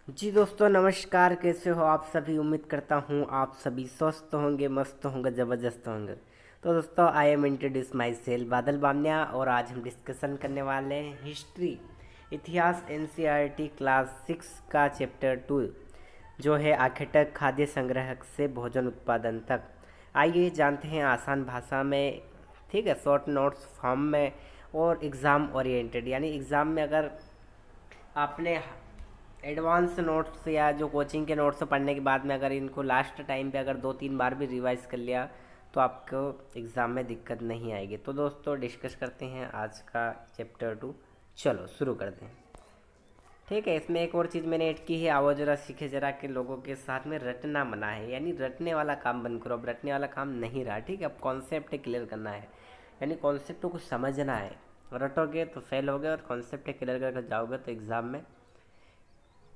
जी दोस्तों नमस्कार। कैसे हो आप सभी? उम्मीद करता हूँ आप सभी स्वस्थ होंगे, मस्त होंगे, ज़बरदस्त होंगे। तो दोस्तों I am introduce my self बादल बामनिया और आज हम डिस्कशन करने वाले हैं हिस्ट्री इतिहास एनसीईआरटी क्लास 6 का चैप्टर 2 जो है आखिर तक खाद्य संग्रह से भोजन उत्पादन तक। आइए जानते हैं आसान भाषा में, ठीक है, शॉर्ट नोट्स फॉर्म में और एग्ज़ाम ओरिएंटेड, यानी एग्ज़ाम में अगर आपने एडवांस नोट्स या जो कोचिंग के नोट्स पढ़ने के बाद में अगर इनको लास्ट टाइम पे अगर 2-3 बार भी रिवाइज कर लिया तो आपको एग्ज़ाम में दिक्कत नहीं आएगी। तो दोस्तों डिस्कस करते हैं आज का चैप्टर 2। चलो शुरू करते हैं। ठीक है, इसमें एक और चीज़ मैंने ऐड की है, आओ जरा सीखे जरा के लोगों के साथ में रटना मना है, यानी रटने वाला काम बंद करो। अब रटने वाला काम नहीं रहा, ठीक है। अब कॉन्सेप्ट क्लियर करना है, यानी कॉन्सेप्ट को समझना है। रटोगे तो फेल होगे और कॉन्सेप्ट क्लियर करके जाओगे तो एग्ज़ाम में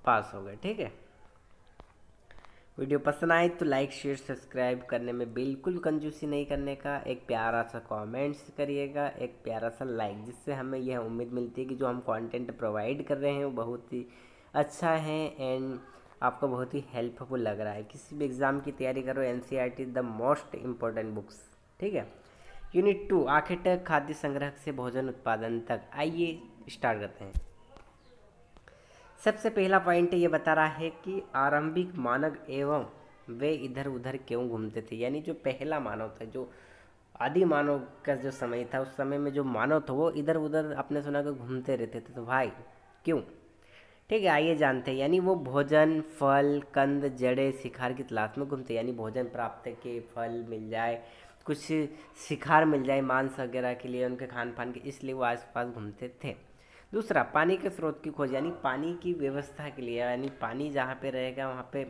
पास हो गए, ठीक है। वीडियो पसंद आए तो लाइक शेयर सब्सक्राइब करने में बिल्कुल कंजूसी नहीं करने का, एक प्यारा सा कमेंट्स करिएगा, एक प्यारा सा लाइक, जिससे हमें यह उम्मीद मिलती है कि जो हम कंटेंट प्रोवाइड कर रहे हैं वो बहुत ही अच्छा है एंड आपको बहुत ही हेल्पफुल लग रहा है। किसी भी एग्ज़ाम की तैयारी करो, NCERT the most important books, ठीक है। यूनिट 2 आखिर तक खाद्य संग्रह से भोजन उत्पादन तक। आइए स्टार्ट करते हैं। सबसे पहला पॉइंट ये बता रहा है कि आरंभिक मानव एवं वे इधर उधर क्यों घूमते थे, यानी जो पहला मानव था, जो आदि मानव का जो समय था, उस समय में जो मानव था वो इधर उधर आपने सुना कि घूमते रहते थे। तो भाई क्यों? ठीक है, आइए जानते हैं। यानी वो भोजन, फल, कंद, जड़े, शिकार की तलाश में घूमते, यानी भोजन प्राप्त के फल मिल जाए, कुछ शिकार मिल जाए मांस वगैरह के लिए, उनके खान पान के, इसलिए वो आसपास घूमते थे। दूसरा, पानी के स्रोत की खोज, यानी पानी की व्यवस्था के लिए, यानी पानी जहाँ पे रहेगा वहाँ पे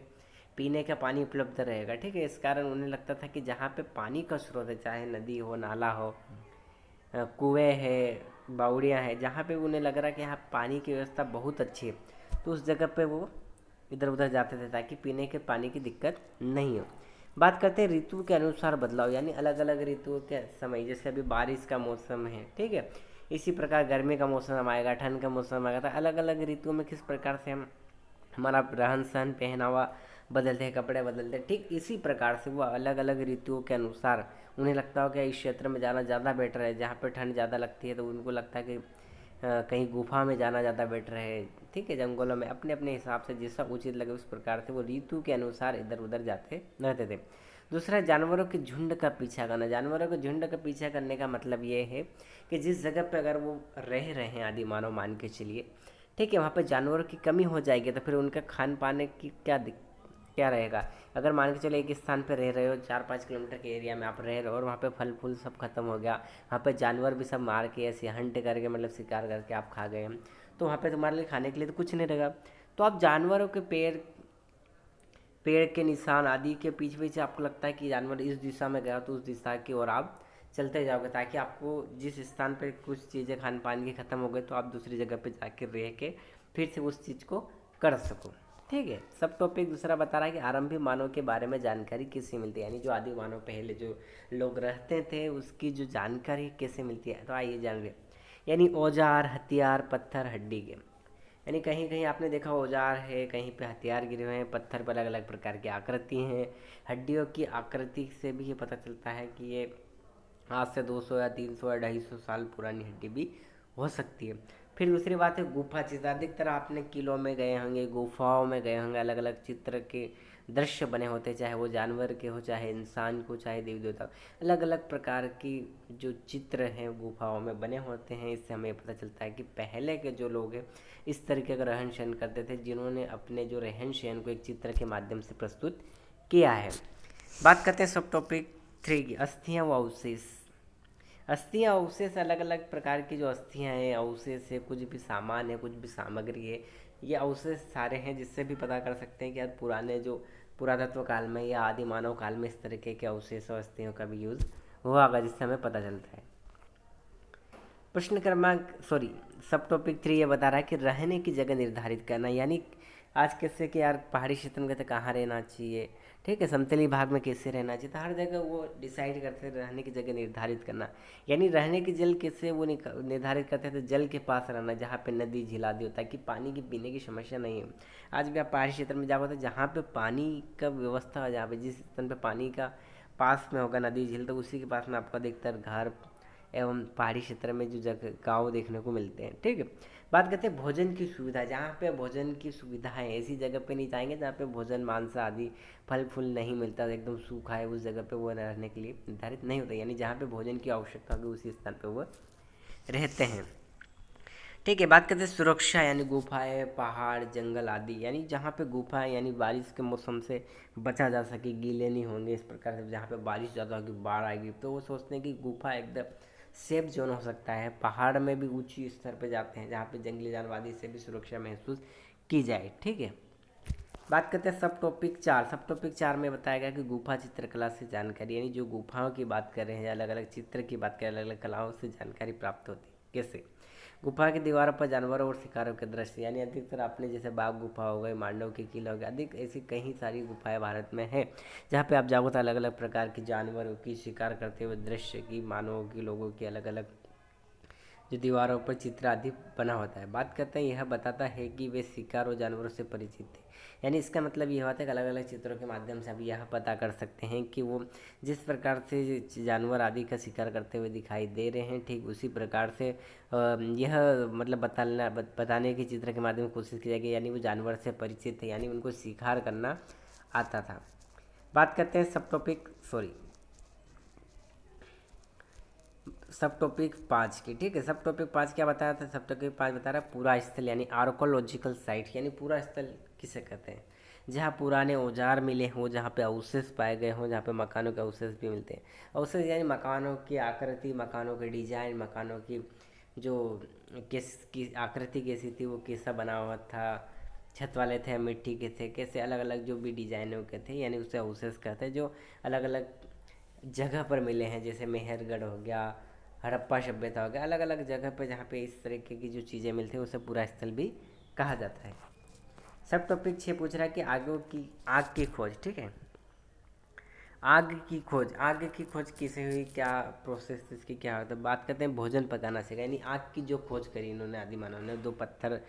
पीने का पानी उपलब्ध रहेगा, ठीक है। इस कारण उन्हें लगता था कि जहाँ पे पानी का स्रोत है, चाहे नदी हो, नाला हो, कुएँ है, बावड़ियाँ हैं, जहाँ पे उन्हें लग रहा है कि यहाँ पानी की व्यवस्था बहुत अच्छी है, तो उस जगह पे वो इधर उधर जाते थे ताकि पीने के पानी की दिक्कत नहीं हो। बात करते हैं ऋतु के अनुसार बदलाव, यानी अलग अलग ऋतुओं के समय, जैसे अभी बारिश का मौसम है, ठीक है, इसी प्रकार गर्मी का मौसम आएगा, ठंड का मौसम आएगा, तो अलग अलग ऋतुओं में किस प्रकार से हम हमारा रहन सहन पहनावा बदलते हैं, कपड़े बदलते हैं, ठीक इसी प्रकार से वो अलग अलग ऋतुओं के अनुसार उन्हें लगता हो कि इस क्षेत्र में जाना ज़्यादा बेटर है। जहाँ पे ठंड ज़्यादा लगती है तो उनको लगता है कि कहीं गुफा में जाना ज़्यादा बेटर है, ठीक है, जंगलों में, अपने अपने हिसाब से जैसा उचित लगे उस प्रकार से वो ऋतु के अनुसार इधर उधर जाते रहते थे। दूसरा, जानवरों के झुंड का पीछा करना। जानवरों के झुंड का पीछा करने का मतलब ये है कि जिस जगह पे अगर वो रह रहे हैं आदि मानव, मान के चलिए, ठीक है, वहाँ पे जानवरों की कमी हो जाएगी तो फिर उनका खान पाने की क्या रहेगा। अगर मान के चलो एक स्थान पे रह रहे हो, 4-5 किलोमीटर के एरिया में आप रह रहे हो और वहाँ पे फल फूल सब खत्म हो गया, वहाँ पे जानवर भी सब मार के ऐसे हंट करके, मतलब शिकार करके आप खा गए, तो वहाँ पे तुम्हारे लिए खाने के लिए तो कुछ नहीं रहेगा। तो आप जानवरों के पेड़ पेड़ के निशान आदि के पीछे पीछे आपको लगता है कि जानवर इस दिशा में गया तो उस दिशा की ओर आप चलते जाओगे, ताकि आपको जिस स्थान पर कुछ चीज़ें खान पान की ख़त्म हो गई तो आप दूसरी जगह पे जाके रह के फिर से उस चीज़ को कर सको, ठीक है। सब टॉपिक दूसरा बता रहा है कि आरंभिक मानव के बारे में जानकारी किससे मिलती है, यानी जो आदि मानव पहले जो लोग रहते थे उसकी जो जानकारी कैसे मिलती है, तो आइए जान रहे। यानी औजार, हथियार, पत्थर, हड्डी के, यानी कहीं कहीं आपने देखा औजार है, कहीं पे हथियार गिरे हुए हैं, पत्थर पर अलग अलग प्रकार की आकृति हैं, हड्डियों की आकृति से भी ये पता चलता है कि ये आज से 200 या 300 या 250 साल पुरानी हड्डी भी हो सकती है। फिर दूसरी बात है गुफा चित्र। अधिकतर आपने किलों में गए होंगे, गुफाओं में गए होंगे, अलग अलग चित्र के दृश्य बने होते, चाहे वो जानवर के हो, चाहे इंसान को, चाहे देवी देवता, अलग अलग प्रकार की जो चित्र हैं गुफाओं में बने होते हैं। इससे हमें पता चलता है कि पहले के जो लोग हैं इस तरीके का रहन सहन करते थे, जिन्होंने अपने जो रहन सहन को एक चित्र के माध्यम से प्रस्तुत किया है। बात करते हैं सब टॉपिक 3 की, अस्थियां व अवशेष। अस्थियां अवशेष, अलग अलग प्रकार की जो अस्थियां हैं, अवशेष है, कुछ भी सामान है, कुछ भी सामग्री है, ये अवशेष सारे हैं, जिससे भी पता कर सकते हैं कि यार पुराने जो पुरातत्व काल में या आदि मानव काल में इस तरीके के अवशेष और अस्थियों का भी यूज़ हुआ होगा, जिससे हमें पता चलता है। प्रश्न क्रमांक सब टॉपिक 3 ये बता रहा है कि रहने की जगह निर्धारित करना, यानी आज कैसे कि यार पहाड़ी क्षेत्र में कहते कहाँ रहना चाहिए, ठीक है, समतली भाग में कैसे रहना चाहिए, तो हर जगह वो डिसाइड करते हैं रहने की जगह निर्धारित करना। यानी रहने की जल कैसे वो निर्धारित करते हैं, तो जल के पास रहना जहाँ पे नदी झीलादी होता है, कि पानी की पीने की समस्या नहीं है। आज भी आप पहाड़ी क्षेत्र में जाओगे तो जहाँ पे पानी का व्यवस्था है, जहाँ पे जिस स्थान पे पानी का पास में होगा नदी झील, तो उसी के पास में आपको अधिकतर घर एवं पहाड़ी क्षेत्र में जो जगह गाँव देखने को मिलते हैं, ठीक है। बात करते हैं भोजन की सुविधा, जहाँ पे भोजन की सुविधा है ऐसी जगह पे नहीं जाएंगे जहाँ पे भोजन मांस आदि फल फूल नहीं मिलता, एकदम सूखा है, उस जगह पे वो रहने के लिए निर्धारित नहीं होता। यानी जहाँ पे भोजन की आवश्यकता होगी उसी स्थान पे वो रहते हैं, ठीक है। बात करते हैं सुरक्षा, यानी गुफाएं पहाड़ जंगल आदि, यानी जहाँ पे गुफा है यानी बारिश के मौसम से बचा जा सके, गीले नहीं होंगे इस प्रकार से। जहाँ पे बारिश ज़्यादा होगी बाढ़ आएगी तो वो सोचते हैं कि गुफा एकदम सेफ जोन हो सकता है। पहाड़ में भी ऊंची स्तर पे जाते हैं जहाँ पे जंगली जानवर आदि से भी सुरक्षा महसूस की जाए, ठीक है। बात करते हैं सब टॉपिक 4। सब टॉपिक 4 में बताया गया कि गुफा चित्रकला से जानकारी, यानी जो गुफाओं की बात कर रहे हैं, अलग अलग चित्र की बात करें, अलग अलग कलाओं से जानकारी प्राप्त होती है। कैसे? गुफा की दीवारों पर जानवरों और शिकारों के दृश्य, यानी अधिकतर आपने जैसे बाघ गुफा हो गए, मांडव के किला हो गया, अधिक ऐसी कई सारी गुफाएं भारत में हैं जहाँ पे आप जाओगे तो अलग अलग प्रकार के जानवरों की शिकार करते हुए दृश्य की, मानवों की, लोगों की अलग अलग जो दीवारों पर चित्र आदि बना होता है। बात करते हैं, यह बताता है कि वे शिकार और जानवरों से परिचित थे। यानी इसका मतलब यह होता है कि अलग अलग चित्रों के माध्यम से आप यह पता कर सकते हैं कि वो जिस प्रकार से जानवर आदि का शिकार करते हुए दिखाई दे रहे हैं, ठीक उसी प्रकार से यह मतलब बताने की चित्र के माध्यम से कोशिश की जाएगी, यानी वो जानवर से परिचित थे, यानी उनको शिकार करना आता था। बात करते हैं सब टॉपिक सब टॉपिक 5 की, ठीक है। सब टॉपिक 5 क्या बताया था? सब टॉपिक 5 बता रहा है पूरा स्थल, यानी आर्कोलॉजिकल साइट, यानी पूरा स्थल किसे कहते हैं? जहाँ पुराने औजार मिले हों, जहाँ पे अवशेष पाए गए हों, जहाँ पे मकानों के अवशेष भी मिलते हैं। अवशेष यानी मकानों की आकृति, मकानों के डिजाइन, मकानों की जो किस की आकृति कैसी थी, वो कैसा बना हुआ था, छत वाले थे मिट्टी के थे, कैसे अलग अलग जो भी डिजाइनों के थे, यानी उसे अवशेष कहते हैं, जो अलग अलग जगह पर मिले हैं। जैसे मेहरगढ़ हो गया, हड़प्पा सभ्यता हो गया, अलग अलग जगह पे जहाँ पे इस तरीके की जो चीज़ें मिलती हैं उसे पूरा स्थल भी कहा जाता है। सब टॉपिक 6 पूछ रहा है कि आग की खोज, ठीक है। आग की खोज किसे हुई, क्या प्रोसेस इसकी क्या होता है? बात करते हैं भोजन पकाना सीखा, यानी आग की जो खोज करी इन्होंने आदि मानव ने, दो पत्थर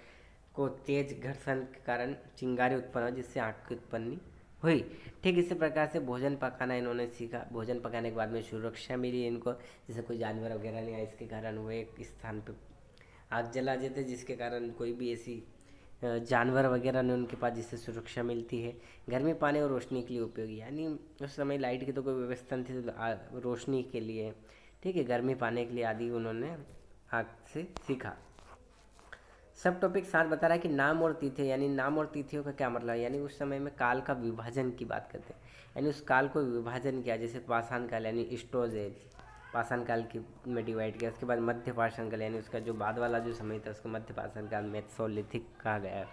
को तेज घर्षण के कारण चिंगारी उत्पन्न हुई जिससे आग की उत्पत्ति हुई, ठीक इसी प्रकार से भोजन पकाना इन्होंने सीखा। भोजन पकाने के बाद में सुरक्षा मिली इनको, जैसे कोई जानवर वगैरह नहीं आया, इसके कारण वो एक स्थान पे आग जला देते जिसके कारण कोई भी ऐसी जानवर वगैरह ने उनके पास, जिससे सुरक्षा मिलती है। गर्मी पानी और रोशनी के लिए उपयोगी, यानी उस समय लाइट की तो कोई व्यवस्था नहीं थी, तो रोशनी के लिए, ठीक है, गर्मी पाने के लिए आदि उन्होंने आग से सीखा। सब टॉपिक 7 बता रहा है कि नाम और तिथि, यानी नाम और तिथियों का क्या मतलब है? यानी उस समय में काल का विभाजन की बात करते हैं, यानी उस काल को विभाजन किया, जैसे पाषाण काल यानी स्टोज एज, पाषाण काल की में डिवाइड किया। उसके बाद मध्य पाषाण काल, यानी उसका जो बाद वाला जो समय था उसको मध्य पाषाण काल मेसोलिथिक कहा गया है।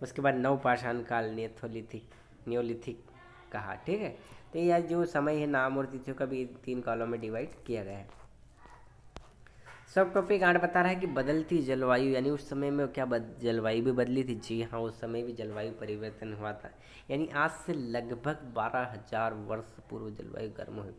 उसके बाद नव पाषाण काल नियोलिथिक कहा, ठीक है। तो यह जो समय है नाम और तिथियों का भी 3 कालों में डिवाइड किया गया है। सब टॉपिक 8 बता रहा है कि बदलती जलवायु, यानी उस समय में क्या जलवायु भी बदली थी? जी हाँ, उस समय भी जलवायु परिवर्तन हुआ था। यानी आज से लगभग 12,000 वर्ष पूर्व जलवायु गर्म हुई,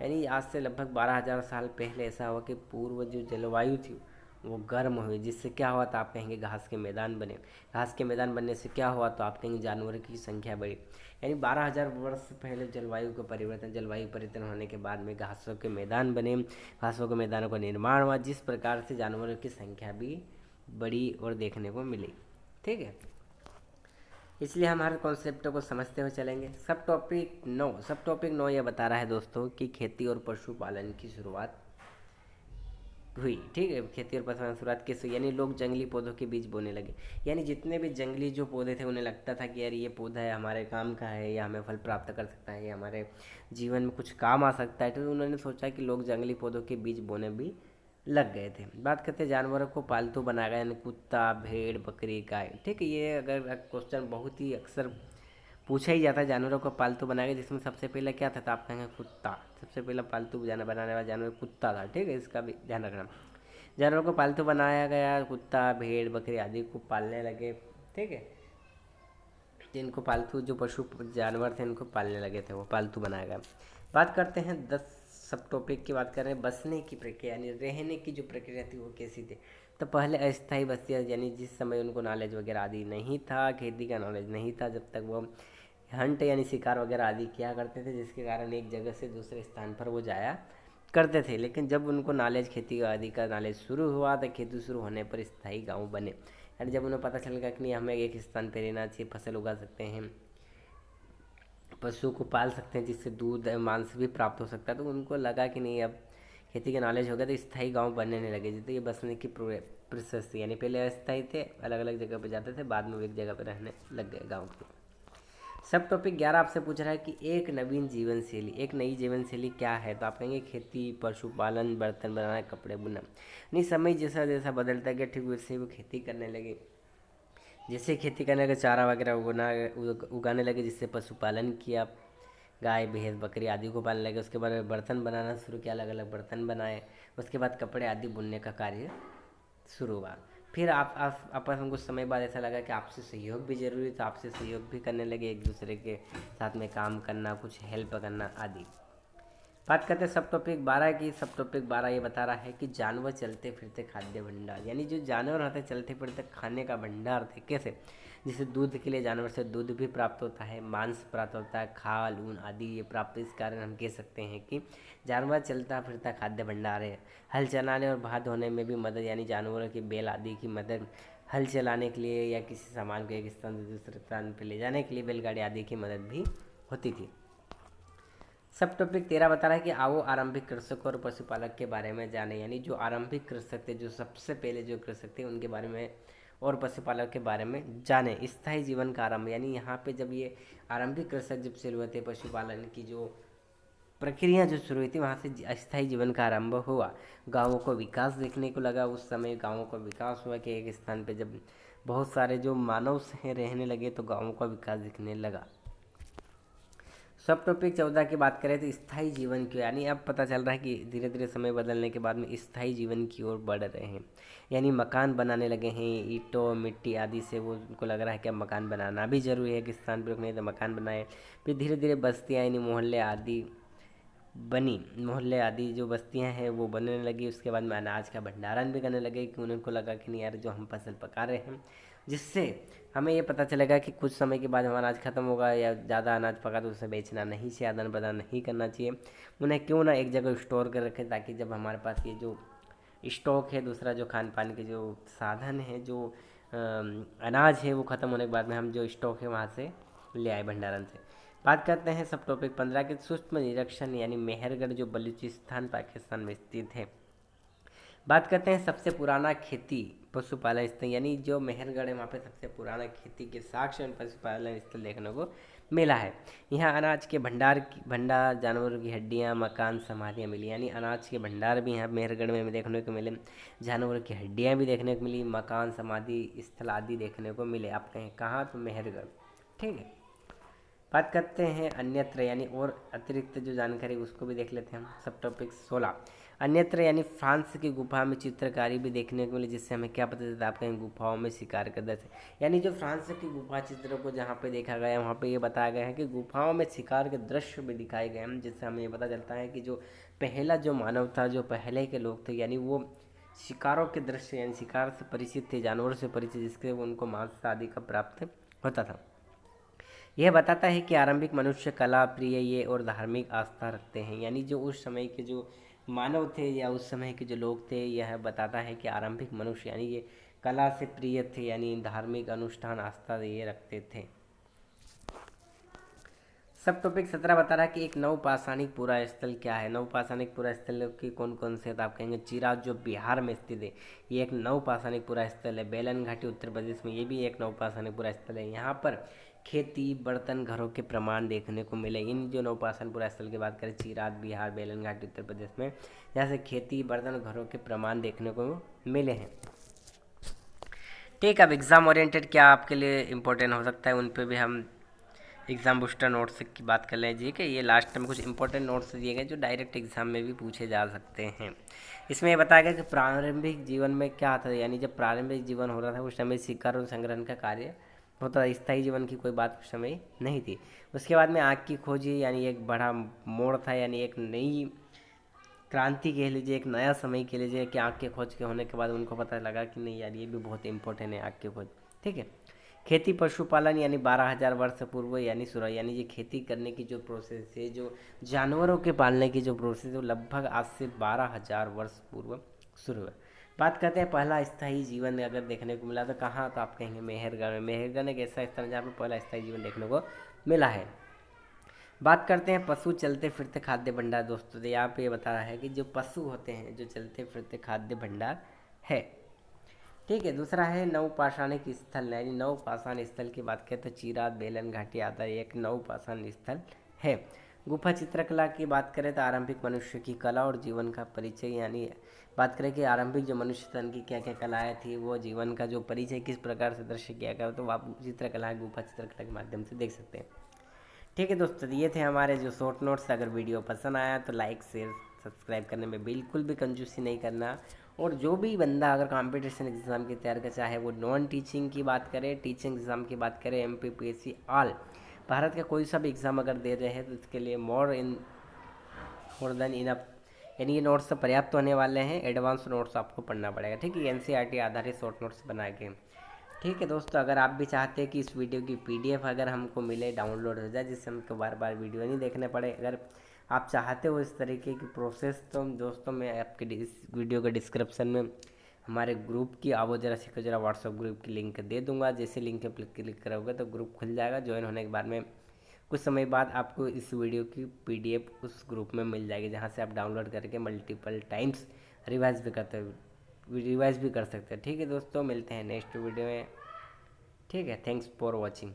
यानी आज से लगभग 12,000 साल पहले ऐसा हुआ कि पूर्व जो जलवायु थी वो गर्म हुई, जिससे क्या हुआ था? आप कहेंगे घास के मैदान बने। घास के मैदान बनने से क्या हुआ? तो आप कहेंगे जानवरों की संख्या बढ़ी। यानी 12,000 वर्ष पहले जलवायु परिवर्तन होने के बाद में घासों के मैदान बने, घासों के मैदानों का निर्माण हुआ, जिस प्रकार से जानवरों की संख्या भी बड़ी और देखने को मिली, ठीक है। इसलिए हम हर कॉन्सेप्ट को समझते हुए चलेंगे। सब टॉपिक 9 यह बता रहा है दोस्तों कि खेती और पशुपालन की शुरुआत हुई, ठीक है। खेती और पशुपालन की शुरुआत कैसे? यानी लोग जंगली पौधों के बीज बोने लगे, यानी जितने भी जंगली जो पौधे थे उन्हें लगता था कि यार ये पौधा है हमारे काम का है, या हमें फल प्राप्त कर सकता है, या हमारे जीवन में कुछ काम आ सकता है, तो उन्होंने सोचा कि लोग जंगली पौधों के बीज बोने भी लग गए थे। बात करते हैं जानवरों को पालतू बनाया गया, यानी कुत्ता भेड़ बकरी गाय, ठीक है। ये अगर क्वेश्चन बहुत ही अक्सर पूछा ही जाता है, जानवरों को पालतू बनाया गया, जिसमें सबसे पहले क्या था? तो आप कहेंगे कुत्ता। सबसे पहला पालतू जानवर बनाने वाला जानवर कुत्ता था, ठीक है, इसका भी ध्यान रखना। जानवरों को पालतू बनाया गया, कुत्ता भेड़ बकरी आदि को पालने लगे, ठीक है। जिनको पालतू जो पशु जानवर थे इनको पालने लगे थे, वो पालतू बनाया गया। बात करते हैं 10 सब टॉपिक की बात कर रहे हैं। बसने की प्रक्रिया यानी रहने की जो प्रक्रिया थी वो कैसी थी। तो पहले अस्थायी बस्तियाँ, यानी जिस समय उनको नॉलेज वगैरह आदि नहीं था, खेती का नॉलेज नहीं था, जब तक वो हंट यानी शिकार वगैरह आदि किया करते थे, जिसके कारण एक जगह से दूसरे स्थान पर वो जाया करते थे। लेकिन जब उनको नॉलेज खेती आदि का नॉलेज शुरू हुआ तो खेती शुरू होने पर स्थायी गाँव बने। यानी जब उन्हें पता चल गया कि नहीं हमें एक स्थान पर रहना चाहिए, फसल उगा सकते हैं, पशु को पाल सकते हैं, जिससे दूध मांस भी प्राप्त हो सकता है, तो उनको लगा कि नहीं अब खेती का नॉलेज हो गया तो स्थायी गांव बनने लगे। जिससे ये बसने की प्रोसेस थी, यानी पहले अस्थायी थे, अलग अलग जगह पर जाते थे, बाद में वो एक जगह पर रहने लग गए गाँव के। सब टॉपिक 11 आपसे पूछ रहा है कि एक नवीन जीवन शैली, एक नई जीवन शैली क्या है। तो आप कहेंगे खेती, पशुपालन, बर्तन बनाना, कपड़े बुनना। नहीं, समय जैसा जैसा बदलता गया ठीक वैसे वो खेती करने लगे। जैसे खेती करने लगे, चारा वगैरह उगाने लगे, जिससे पशुपालन किया, गाय भैंस बकरी आदि को पालने लगे। उसके बाद बर्तन बनाना शुरू किया, अलग अलग बर्तन बनाए। उसके बाद कपड़े आदि बुनने का कार्य शुरू हुआ। फिर आप हमको समय बाद ऐसा लगा कि आपसे सहयोग भी जरूरी था, आपसे सहयोग भी करने लगे, एक दूसरे के साथ में काम करना, कुछ हेल्प करना आदि। बात करते हैं सब टॉपिक 12 की। सब टॉपिक 12 ये बता रहा है कि जानवर चलते फिरते खाद्य भंडार, यानी जो जानवर होते हैं चलते फिरते खाने का भंडार थे। कैसे, जैसे दूध के लिए जानवर से दूध भी प्राप्त होता है, मांस प्राप्त होता है, खाल ऊन आदि ये प्राप्त। इस कारण हम कह सकते हैं कि जानवर चलता फिरता खाद्य भंडार है। हल चलाने और भार ढोने में भी मदद, यानी जानवरों की बैल आदि की मदद हल चलाने के लिए या किसी सामान को एक स्थान से दूसरे स्थान पर ले जाने के लिए बैलगाड़ी आदि की मदद भी होती थी। सब टॉपिक 13 बता रहा है कि आओ आरंभिक कृषक और पशुपालक के बारे में जाने, यानी जो आरंभिक कृषक थे, जो सबसे पहले जो कृषक थे उनके बारे में और पशुपालक के बारे में जाने। स्थायी जीवन का आरंभ, यानी यहाँ पे जब ये आरंभिक कृषक जब शुरू हुए थे, पशुपालन की जो प्रक्रिया जो शुरू हुई थी, वहाँ से अस्थायी जीवन का आरंभ हुआ। गाँवों को विकास देखने को लगा। उस समय गाँवों का विकास हुआ कि एक स्थान पर जब बहुत सारे जो मानव रहने लगे तो गाँवों का विकास दिखने लगा। सब टॉपिक 14 की बात करें तो स्थायी जीवन की, यानी अब पता चल रहा है कि धीरे धीरे समय बदलने के बाद में स्थायी जीवन की ओर बढ़ रहे हैं। यानी मकान बनाने लगे हैं, ईंटों मिट्टी आदि से। वो उनको लग रहा है कि अब मकान बनाना भी जरूरी है, कि स्थान पर रुकने तो मकान बनाए। फिर धीरे धीरे बस्तियाँ यानी मोहल्ले आदि बनी, मोहल्ले आदि जो बस्तियां हैं वो बनने लगी। उसके बाद में अनाज का भंडारण भी करने लगे, कि उनको लगा कि नहीं यार जो हम फसल पका रहे हैं, जिससे हमें ये पता चलेगा कि कुछ समय के बाद हमारा अनाज खत्म होगा या ज़्यादा अनाज पका तो उसे बेचना नहीं चाहिए, आदान प्रदान नहीं करना चाहिए। उन्हें क्यों ना एक जगह स्टोर कर रखें, ताकि जब हमारे पास ये जो स्टॉक है, दूसरा जो खान पान के जो साधन है, जो अनाज है, वो ख़त्म होने के बाद में हम जो स्टॉक है वहाँ से ले आए भंडारण से। बात करते हैं सब टॉपिक 15 के सूक्ष्म निरीक्षण, यानी मेहरगढ़ जो बलूचिस्तान पाकिस्तान में स्थित है। बात करते हैं सबसे पुराना खेती पशुपालन स्थल, यानी जो मेहरगढ़ है वहाँ पे सबसे पुराना खेती के साक्ष्य और पशुपालन स्थल देखने को मिला है। यहाँ अनाज के भंडार, जानवरों की हड्डियाँ, मकान, समाधियाँ मिली, यानी अनाज के भंडार भी यहाँ मेहरगढ़ में देखने को मिले, जानवरों की हड्डियाँ भी देखने को मिली, मकान, समाधि स्थल आदि देखने को मिले। आप कहें कहाँ, तो मेहरगढ़। ठीक है। बात करते हैं अन्यत्र, यानी और अतिरिक्त जो जानकारी उसको भी देख लेते हैं हम। सब टॉपिक 16 अन्यत्र, यानी फ्रांस की गुफा में चित्रकारी भी देखने को मिली, जिससे हमें क्या पता चलता है, आप कहीं गुफाओं में शिकार का दृश्य, यानी जो फ्रांस की गुफा चित्रों को जहाँ पे देखा गया है वहाँ पे ये बताया गया है कि गुफाओं में शिकार के दृश्य भी दिखाए गए हैं, जिससे हमें ये पता चलता है कि जो पहला जो मानव था, जो पहले के लोग थे, यानी वो शिकारों के दृश्य यानी शिकार से परिचित थे, जानवरों से परिचित, जिससे उनको मांस आदि का प्राप्त होता था। यह बताता है कि आरंभिक मनुष्य कला प्रिय ये और धार्मिक आस्था रखते हैं, यानी जो उस समय के जो मानव थे या उस समय के जो लोग थे, यह बताता है कि आरंभिक मनुष्य यानी ये कला से प्रिय थे, यानी धार्मिक अनुष्ठान आस्था ये रखते थे। सब टॉपिक 17 बता रहा है कि एक नवपाषाणिक पुरा स्थल क्या है। नवपाषाणिक पुरा स्थल की कौन कौन से, तो आप कहेंगे चिराग जो बिहार में स्थित है, ये एक नवपाषाणिक पुरा स्थल है। बेलन घाटी उत्तर प्रदेश में, ये भी एक नवपाषाणिक पुरा स्थल है। यहाँ पर खेती बर्तन घरों के प्रमाण देखने को मिले। इन जो नवपाषाण पुरा स्थल की बात करें, चिराग बिहार, बेलन घाटी उत्तर प्रदेश में, यहाँ से खेती बर्तन घरों के प्रमाण देखने को मिले हैं। ठीक, अब एग्ज़ाम ओरिएंटेड क्या आपके लिए इम्पोर्टेंट हो सकता है, उन पर भी हम एग्ज़ाम बूस्टर नोट्स की बात कर लीजिए कि ये लास्ट में कुछ इंपॉर्टेंट नोट्स दिए गए जो डायरेक्ट एग्जाम में भी पूछे जा सकते हैं। इसमें ये बताया गया कि प्रारंभिक जीवन में क्या था, यानी जब प्रारंभिक जीवन हो रहा था उस समय शिकार और संग्रहण का कार्य बहुत स्थायी जीवन की कोई बात उस समय नहीं थी। उसके बाद में आग की खोज यानी एक बड़ा मोड़ था, यानी एक नई क्रांति कह लीजिए, एक नया समय कह लीजिए कि आग की खोज के होने के बाद उनको पता लगा कि नहीं यार ये भी बहुत इंपॉर्टेंट है आग की खोज। ठीक है। खेती पशुपालन यानी 12,000 वर्ष पूर्व यानी शुरू, यानी ये खेती करने की जो प्रोसेस है, जो जानवरों के पालने की जो प्रोसेस है, वो लगभग आज से 12,000 वर्ष पूर्व शुरू हुआ। बात करते हैं पहला स्थायी जीवन अगर देखने को मिला तो कहाँ, तो आप कहेंगे मेहरगढ़ में। मेहरगढ़ एक ऐसा स्थान है जहाँ पर पहला स्थायी जीवन देखने को मिला है। बात करते हैं पशु चलते फिरते खाद्य भंडार दोस्तों। तो यहाँ पे ये बता रहा है कि जो पशु होते हैं जो चलते फिरते खाद्य भंडार है। ठीक है। दूसरा है नवपाषाणिक स्थल, यानी नवपाषाण स्थल की बात करें तो चिरात, बेलन घाटी आदि एक नवपाषाण स्थल है। गुफा चित्रकला की बात करें तो आरंभिक मनुष्य की कला और जीवन का परिचय, यानी बात करें कि आरंभिक जो मनुष्य तन की क्या क्या कलाएँ थी, वो जीवन का जो परिचय किस प्रकार से दृश्य किया गया, तो आप चित्रकला गुफा चित्रकला के माध्यम से देख सकते हैं। ठीक है दोस्तों, ये थे हमारे जो शॉर्ट नोट्स। अगर वीडियो पसंद आया तो लाइक शेयर सब्सक्राइब करने में बिल्कुल भी कंजूसी नहीं करना। और जो भी बंदा अगर कंपटीशन एग्ज़ाम की तैयारी कर, चाहे वो नॉन टीचिंग की बात करें, टीचिंग एग्ज़ाम की बात करें, MPPSC ऑल भारत का कोई सा भी एग्ज़ाम अगर दे रहे हैं तो इसके लिए मोर देन इनफ, यानी ये नोट्स तो पर्याप्त होने वाले हैं। एडवांस नोट्स आपको पढ़ना पड़ेगा। ठीक है। NCERT आधारित शॉर्ट नोट्स बना के। ठीक है दोस्तों, अगर आप भी चाहते हैं कि इस वीडियो की PDF अगर हमको मिले, डाउनलोड हो जाए, जिससे हमको बार बार वीडियो नहीं देखने पड़े, अगर आप चाहते हो इस तरीके की प्रोसेस, तो दोस्तों मैं आपके इस वीडियो के डिस्क्रिप्शन में हमारे ग्रुप की आवो जरा सीखो जरा व्हाट्सअप ग्रुप की लिंक दे दूंगा। जैसे लिंक पर क्लिक करोगे तो ग्रुप खुल जाएगा। ज्वाइन होने के बाद में कुछ समय बाद आपको इस वीडियो की PDF उस ग्रुप में मिल जाएगी, जहाँ से आप डाउनलोड करके मल्टीपल टाइम्स रिवाइज भी कर सकते हैं। ठीक है दोस्तों, मिलते हैं नेक्स्ट वीडियो में। ठीक है। Thanks for watching.